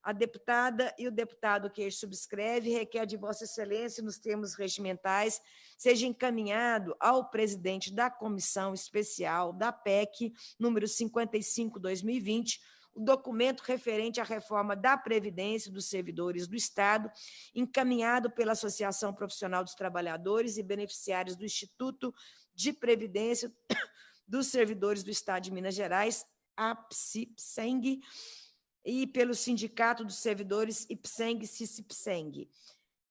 A deputada e o deputado que subscreve requer de Vossa Excelência, nos termos regimentais, seja encaminhado ao presidente da Comissão Especial da PEC, número 55/2020, o documento referente à reforma da Previdência dos Servidores do Estado, encaminhado pela Associação Profissional dos Trabalhadores e Beneficiários do Instituto de Previdência dos Servidores do Estado de Minas Gerais, APSIPSENG, e pelo Sindicato dos Servidores IPSENG-CICIPSENG.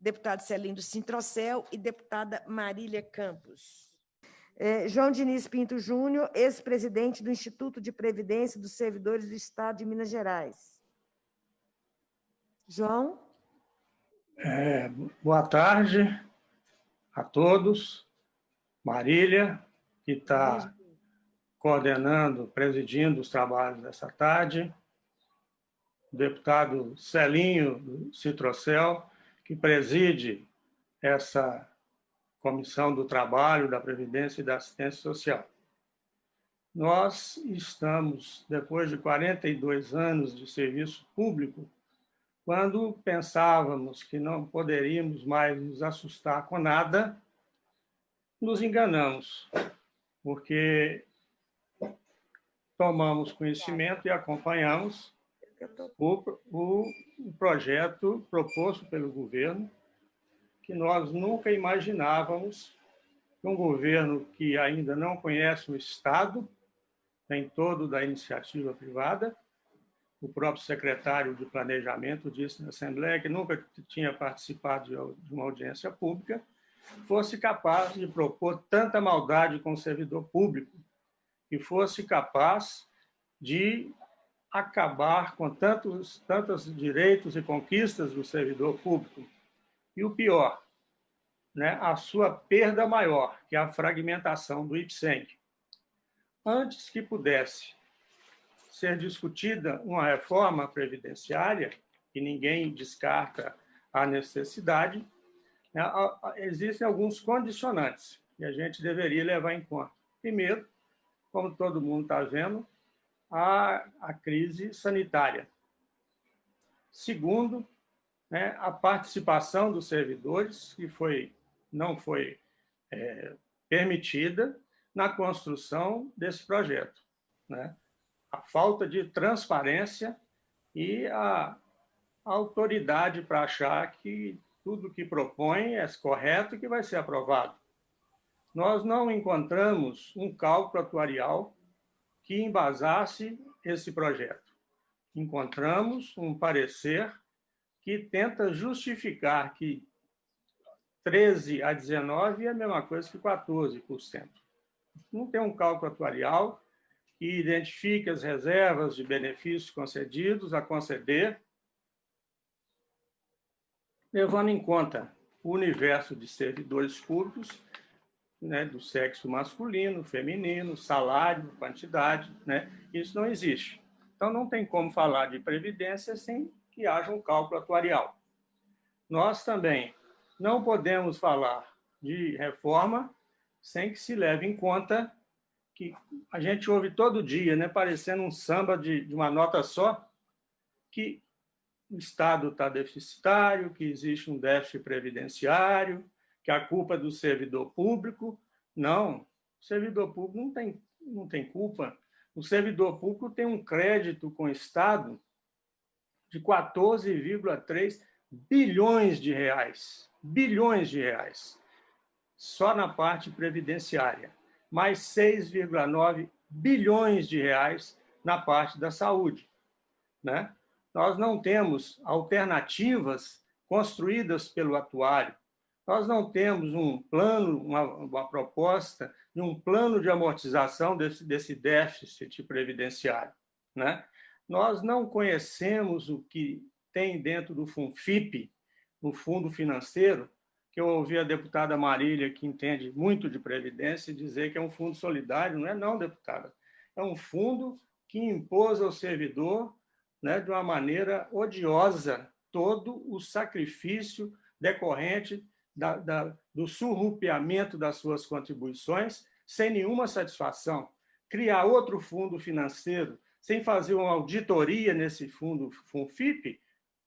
Deputado Celindo Sintrocel e deputada Marília Campos. João Diniz Pinto Júnior, ex-presidente do Instituto de Previdência dos Servidores do Estado de Minas Gerais. João? Boa tarde a todos. Marília, que está coordenando, presidindo os trabalhos dessa tarde. O deputado Celinho Citrocel, que preside essa Comissão do Trabalho, da Previdência e da Assistência Social. Nós estamos, depois de 42 anos de serviço público, quando pensávamos que não poderíamos mais nos assustar com nada, nos enganamos, porque tomamos conhecimento e acompanhamos o projeto proposto pelo governo, que nós nunca imaginávamos que um governo que ainda não conhece o Estado, tem todo da iniciativa privada, o próprio secretário de Planejamento disse na Assembleia que nunca tinha participado de uma audiência pública, fosse capaz de propor tanta maldade com o servidor público, que fosse capaz de acabar com tantos direitos e conquistas do servidor público. E o pior, né, a sua perda maior, que é a fragmentação do IPSENG. Antes que pudesse ser discutida uma reforma previdenciária, que ninguém descarta a necessidade, né, existem alguns condicionantes que a gente deveria levar em conta. Primeiro, como todo mundo está vendo, a crise sanitária. Segundo, né, a participação dos servidores, que não foi permitida na construção desse projeto, né? A falta de transparência e a autoridade para achar que tudo que propõe é correto e que vai ser aprovado. Nós não encontramos um cálculo atuarial que embasasse esse projeto. Encontramos um parecer que tenta justificar que 13 a 19 é a mesma coisa que 14%. Não tem um cálculo atuarial que identifique as reservas de benefícios concedidos a conceder, levando em conta o universo de servidores públicos, né, do sexo masculino, feminino, salário, quantidade, né? Isso não existe. Então, não tem como falar de previdência sem que haja um cálculo atuarial. Nós também não podemos falar de reforma sem que se leve em conta que a gente ouve todo dia, né, parecendo um samba de uma nota só, que o Estado está deficitário, que existe um déficit previdenciário, que a culpa é do servidor público. Não, o servidor público não tem culpa. O servidor público tem um crédito com o Estado de 14,3 bilhões de reais. Bilhões de reais. Só na parte previdenciária. Mais 6,9 bilhões de reais na parte da saúde, né? Nós não temos alternativas construídas pelo atuário. Nós não temos um plano, uma proposta de um plano de amortização desse déficit previdenciário, né? Nós não conhecemos o que tem dentro do FUNFIP, no Fundo Financeiro, que eu ouvi a deputada Marília, que entende muito de previdência, dizer que é um fundo solidário. Não é não, deputada. É um fundo que impôs ao servidor, né, de uma maneira odiosa, todo o sacrifício decorrente do surrupiamento das suas contribuições, sem nenhuma satisfação. Criar outro fundo financeiro, sem fazer uma auditoria nesse fundo FUNFIP,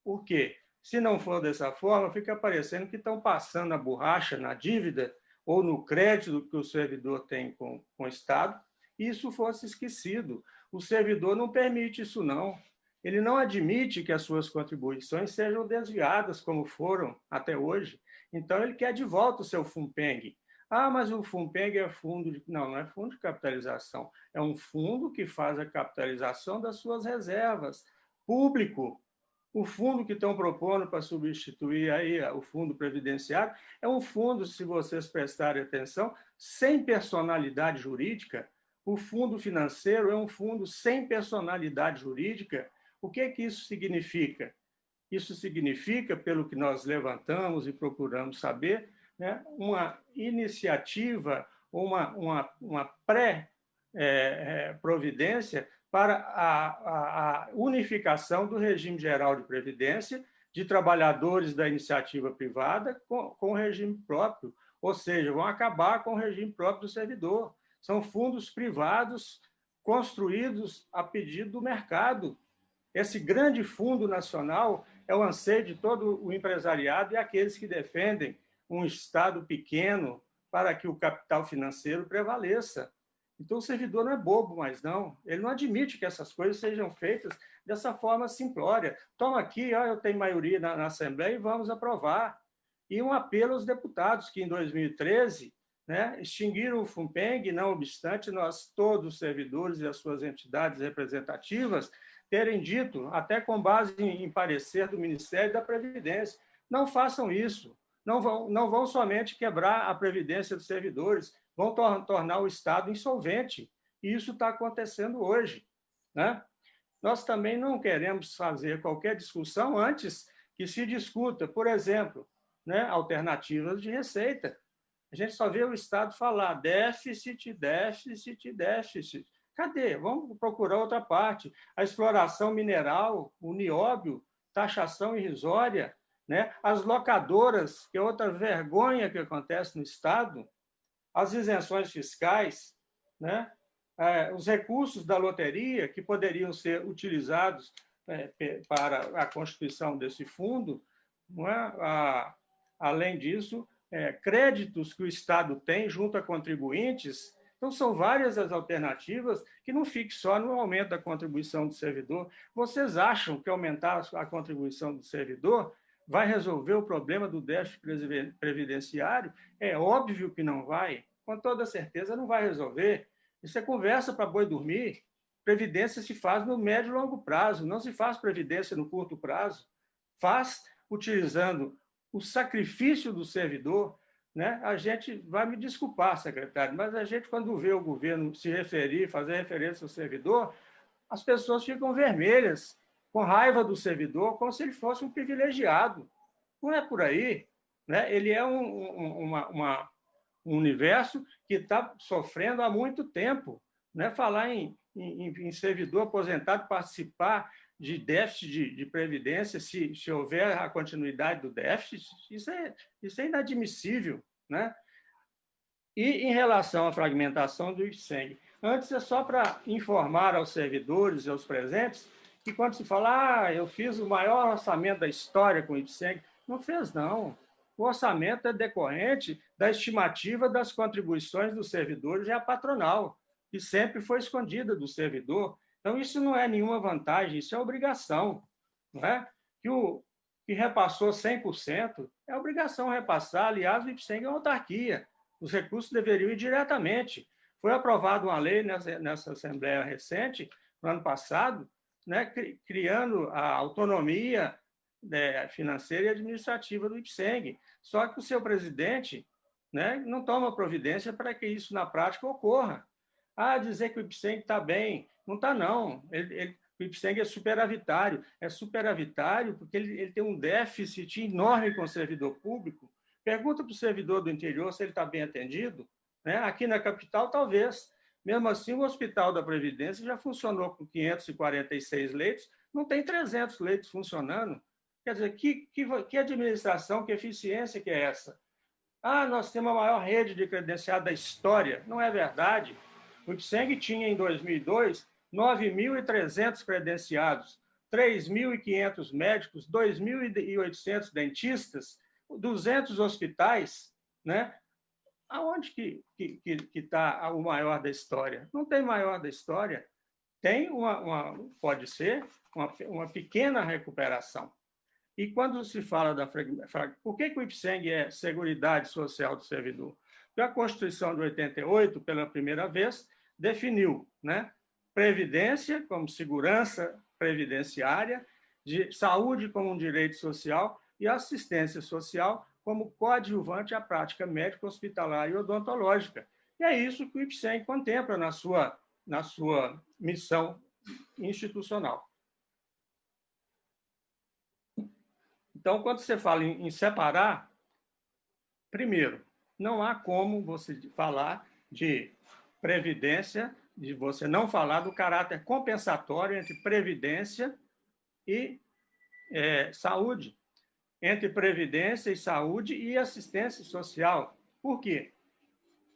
Por quê? Se não for dessa forma, fica parecendo que estão passando a borracha na dívida ou no crédito que o servidor tem com o Estado, e isso fosse esquecido. O servidor não permite isso, não. Ele não admite que as suas contribuições sejam desviadas, como foram até hoje. Então, ele quer de volta o seu FUNPENG. Ah, mas o FUNPENG é fundo de... Não, não é fundo de capitalização. É um fundo que faz a capitalização das suas reservas. Público. O fundo que estão propondo para substituir aí o fundo previdenciário é um fundo, se vocês prestarem atenção, sem personalidade jurídica. O fundo financeiro é um fundo sem personalidade jurídica. O que isso significa? Isso significa, pelo que nós levantamos e procuramos saber, né, uma iniciativa, uma pré-providência para a unificação do regime geral de previdência de trabalhadores da iniciativa privada com o regime próprio, ou seja, vão acabar com o regime próprio do servidor. São fundos privados construídos a pedido do mercado. Esse grande fundo nacional é o anseio de todo o empresariado e aqueles que defendem um Estado pequeno para que o capital financeiro prevaleça. Então, o servidor não é bobo mais, não. Ele não admite que essas coisas sejam feitas dessa forma simplória. Toma aqui, ó, eu tenho maioria na Assembleia e vamos aprovar. E um apelo aos deputados que, em 2013, né, extinguiram o FUNPENG, não obstante nós, todos os servidores e as suas entidades representativas, terem dito, até com base em parecer do Ministério da Previdência, não façam isso. Não vão somente quebrar a previdência dos servidores, vão tornar o Estado insolvente. E isso está acontecendo hoje, né? Nós também não queremos fazer qualquer discussão antes que se discuta, por exemplo, né, alternativas de receita. A gente só vê o Estado falar déficit, déficit, déficit. Cadê? Vamos procurar outra parte. A exploração mineral, o nióbio, taxação irrisória, né? As locadoras, que é outra vergonha que acontece no Estado, as isenções fiscais, né? Os recursos da loteria, que poderiam ser utilizados para a constituição desse fundo, não é? Além disso, créditos que o Estado tem junto a contribuintes. Então, são várias as alternativas que não fiquem só no aumento da contribuição do servidor. Vocês acham que aumentar a contribuição do servidor vai resolver o problema do déficit previdenciário? É óbvio que não vai. Com toda certeza não vai resolver. Isso é conversa para boi dormir. Previdência se faz no médio e longo prazo, não se faz previdência no curto prazo. Faz utilizando o sacrifício do servidor, né? A gente vai me desculpar, secretário, mas a gente, quando vê o governo se referir, fazer referência ao servidor, as pessoas ficam vermelhas, com raiva do servidor, como se ele fosse um privilegiado. Não é por aí, né? Ele é um universo que está sofrendo há muito tempo, né? Falar em servidor aposentado participar de déficit de previdência, se houver a continuidade do déficit, isso é inadmissível, né? E em relação à fragmentação do IPSENG, antes é só para informar aos servidores e aos presentes que quando se fala, eu fiz o maior orçamento da história com o IPSENG, não fez, não. O orçamento é decorrente da estimativa das contribuições dos servidores e a patronal, que sempre foi escondida do servidor. Então, isso não é nenhuma vantagem, isso é obrigação. Não é? Que repassou 100%, é obrigação repassar. Aliás, o IPSENG é uma autarquia. Os recursos deveriam ir diretamente. Foi aprovada uma lei nessa Assembleia recente, no ano passado, né, criando a autonomia financeira e administrativa do IPSENG. Só que o seu presidente, né, não toma providência para que isso na prática ocorra. Dizer que o IPSENG está bem. Não está, não. O IPSENG é superavitário. É superavitário porque ele tem um déficit enorme com o servidor público. Pergunta para o servidor do interior se ele está bem atendido. Né? Aqui na capital, talvez. Mesmo assim, o Hospital da Previdência já funcionou com 546 leitos, não tem 300 leitos funcionando. Quer dizer, que administração, que eficiência que é essa? Nós temos a maior rede de credenciados da história. Não é verdade. O IPSENG tinha, em 2002, 9.300 credenciados. 3.500 médicos, 2.800 dentistas, 200 hospitais, né? Aonde que está o maior da história? Não tem maior da história. Tem pode ser uma pequena recuperação. E quando se fala por que o IPSENG é Seguridade Social do Servidor? Porque a Constituição de 88, pela primeira vez, definiu, né, previdência como segurança previdenciária, de saúde como um direito social e assistência social como coadjuvante à prática médica, hospitalar e odontológica. E é isso que o IPSENG contempla na sua missão institucional. Então, quando você fala em separar, primeiro, não há como você falar de previdência, de você não falar do caráter compensatório entre previdência e saúde, entre previdência e saúde e assistência social. Por quê?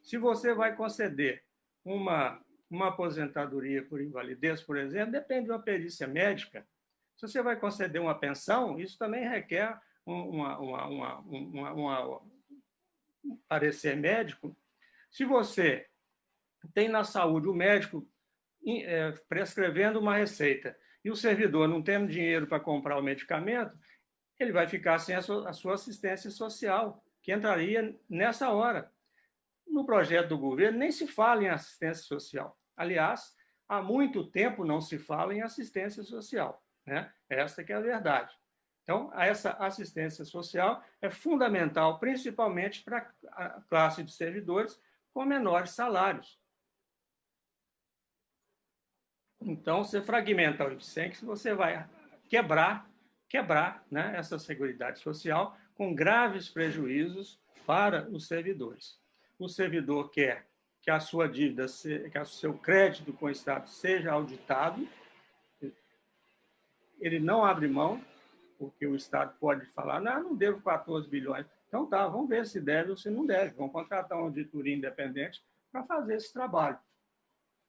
Se você vai conceder uma aposentadoria por invalidez, por exemplo, depende de uma perícia médica. Se você vai conceder uma pensão, isso também requer um parecer médico. Se você tem na saúde o médico prescrevendo uma receita e o servidor não tendo dinheiro para comprar o medicamento, ele vai ficar sem a sua assistência social, que entraria nessa hora. No projeto do governo nem se fala em assistência social. Aliás, há muito tempo não se fala em assistência social, né? Essa que é a verdade. Então, essa assistência social é fundamental, principalmente para a classe de servidores com menores salários. Então, você fragmenta o IPSENG, você vai quebrar, né, essa seguridade social com graves prejuízos para os servidores. O servidor quer que a sua dívida, que o seu crédito com o Estado seja auditado, ele não abre mão, porque o Estado pode falar, não devo 14 bilhões. Então tá, vamos ver se deve ou se não deve. Vamos contratar uma auditoria independente para fazer esse trabalho,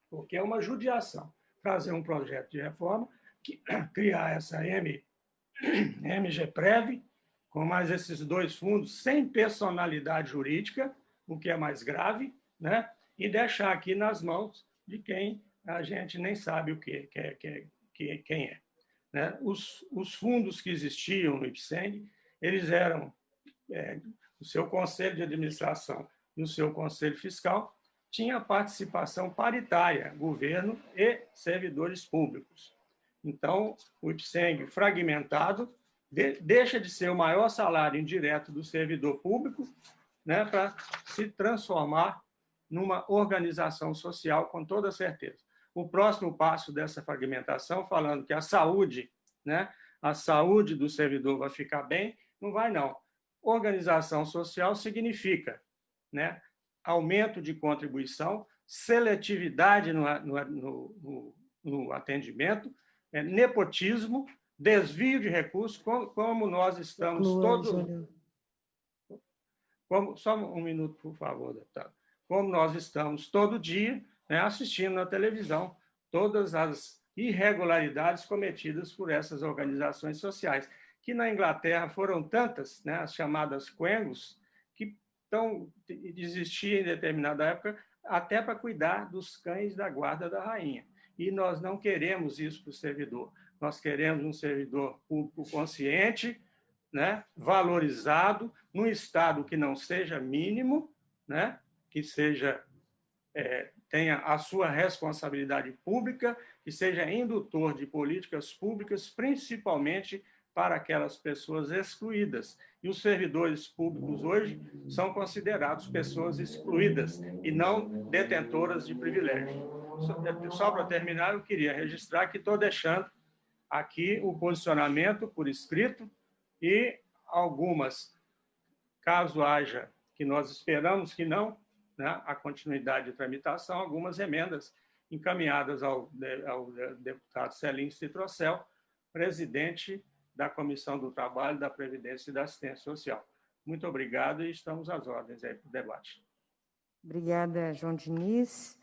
porque é uma judiação. Trazer um projeto de reforma, criar essa MGPrev, com mais esses dois fundos, sem personalidade jurídica, o que é mais grave, né? E deixar aqui nas mãos de quem a gente nem sabe o quem é. Né? Os fundos que existiam no IPSENG, eles eram o seu conselho de administração e o seu conselho fiscal tinha participação paritária, governo e servidores públicos. Então, o IPSENG fragmentado deixa de ser o maior salário indireto do servidor público, né, para se transformar numa organização social, com toda certeza. O próximo passo dessa fragmentação, falando que a saúde, né, a saúde do servidor vai ficar bem, não vai, não. Organização social significa, né, aumento de contribuição, seletividade no atendimento, nepotismo, desvio de recursos, como nós estamos só um minuto, por favor, deputado. Como nós estamos todo dia, né, assistindo na televisão todas as irregularidades cometidas por essas organizações sociais, que na Inglaterra foram tantas, né, as chamadas Quengos, que existiam em determinada época até para cuidar dos cães da guarda da rainha. E nós não queremos isso para o servidor. Nós queremos um servidor público consciente, né, valorizado, num Estado que não seja mínimo, né, que tenha a sua responsabilidade pública, que seja indutor de políticas públicas, principalmente para aquelas pessoas excluídas. E os servidores públicos hoje são considerados pessoas excluídas e não detentoras de privilégios. Só para terminar, eu queria registrar que estou deixando aqui o posicionamento por escrito e algumas, caso haja, que nós esperamos que não, né, a continuidade de tramitação, algumas emendas encaminhadas ao deputado Celino Citrocel, presidente da Comissão do Trabalho, da Previdência e da Assistência Social. Muito obrigado e estamos às ordens aí para o debate. Obrigada, João Diniz.